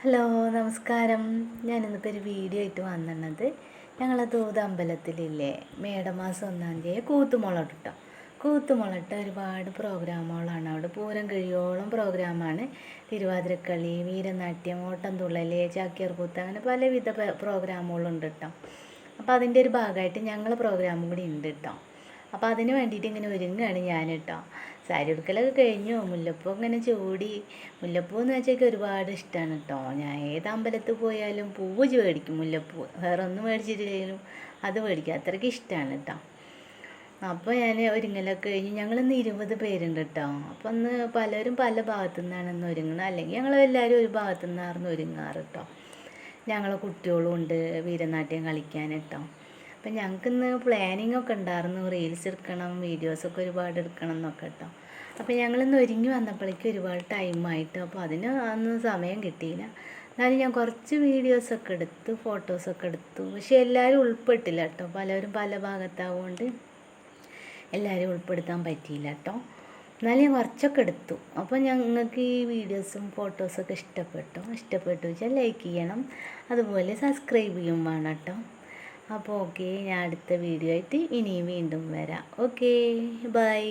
Hello നമസ്കാരം. ഞാനിന്നിപ്പോൾ ഒരു video ആയിട്ട് വന്നിട്ടുള്ളത് ഞങ്ങളെ തൂത് അമ്പലത്തിലില്ലേ മേടമാസം 1-ാം തീയതി കൂത്തുമുളട്ട് കേട്ടോ. കൂത്തുമുളട്ട് ഒരുപാട് പ്രോഗ്രാമുകളാണ് അവിടെ. പൂരം കഴിയോളം പ്രോഗ്രാമാണ്. തിരുവാതിരക്കളി, വീരനാട്യം, ഓട്ടംതുള്ളൽ, ചാക്യാർകൂത്ത്, അങ്ങനെ പലവിധ പ്രോഗ്രാമുകളുണ്ട് കേട്ടോ. അപ്പോൾ അതിൻ്റെ ഒരു ഭാഗമായിട്ട് ഞങ്ങളെ പ്രോഗ്രാമും കൂടി ഉണ്ട് കേട്ടോ. അപ്പോൾ അതിന് വേണ്ടിയിട്ട് ഇങ്ങനെ ഒരുങ്ങുകയാണ് ഞാൻ കേട്ടോ. സാരി ഉടുക്കലൊക്കെ കഴിഞ്ഞു. മുല്ലപ്പൂ ഇങ്ങനെ ചൂടി. മുല്ലപ്പൂ എന്ന് വെച്ചാൽ ഒരുപാട് ഇഷ്ടമാണ് കേട്ടോ. ഞാൻ ഏത് അമ്പലത്തിൽ പോയാലും പൂവ് മേടിക്കും. മുല്ലപ്പൂ വേറെ ഒന്നും മേടിച്ചിട്ടില്ലെങ്കിലും അത് മേടിക്കും. അത്രയ്ക്ക് ഇഷ്ടമാണ് കേട്ടോ. അപ്പോൾ ഞാൻ ഒരുങ്ങലൊക്കെ കഴിഞ്ഞ് ഞങ്ങളിന്ന് 20 പേരുണ്ട് കേട്ടോ. അപ്പോൾ ഇന്ന് പലരും പല ഭാഗത്തു നിന്നാണ് ഇന്ന് ഒരുങ്ങുന്നത്. അല്ലെങ്കിൽ ഞങ്ങളെല്ലാവരും ഒരു ഭാഗത്തു നിന്നായിരുന്നു ഒരുങ്ങാറ് കേട്ടോ. ഞങ്ങളെ കുട്ടികളും ഉണ്ട് വീരനാട്യം കളിക്കാൻ കേട്ടോ. അപ്പം ഞങ്ങൾക്കിന്ന് പ്ലാനിങ് ഒക്കെ ഉണ്ടായിരുന്നു. റീൽസ് എടുക്കണം, വീഡിയോസൊക്കെ ഒരുപാട് എടുക്കണം എന്നൊക്കെ കേട്ടോ. അപ്പോൾ ഞങ്ങളിന്ന് ഒരുങ്ങി വന്നപ്പോഴേക്കും ഒരുപാട് ടൈമായിട്ട്. അപ്പോൾ അതിന് അന്ന് സമയം കിട്ടിയില്ല. എന്നാലും ഞാൻ കുറച്ച് വീഡിയോസൊക്കെ എടുത്തു, ഫോട്ടോസൊക്കെ എടുത്തു. പക്ഷെ എല്ലാവരും ഉൾപ്പെട്ടില്ല കേട്ടോ. പലരും പല ഭാഗത്താവുകൊണ്ട് എല്ലാവരും ഉൾപ്പെടുത്താൻ പറ്റിയില്ല കേട്ടോ. എന്നാലും ഞാൻ കുറച്ചൊക്കെ എടുത്തു. അപ്പോൾ ഞങ്ങൾക്ക് ഈ വീഡിയോസും ഫോട്ടോസൊക്കെ ഇഷ്ടപ്പെട്ടു വെച്ചാൽ ലൈക്ക് ചെയ്യണം, അതുപോലെ സബ്സ്ക്രൈബ് ചെയ്യും വേണം കേട്ടോ. അപ്പോൾ ഓക്കെ, ഞാൻ അടുത്ത വീഡിയോ ആയിട്ട് ഇനിയും വീണ്ടും വരാം. Okay, by.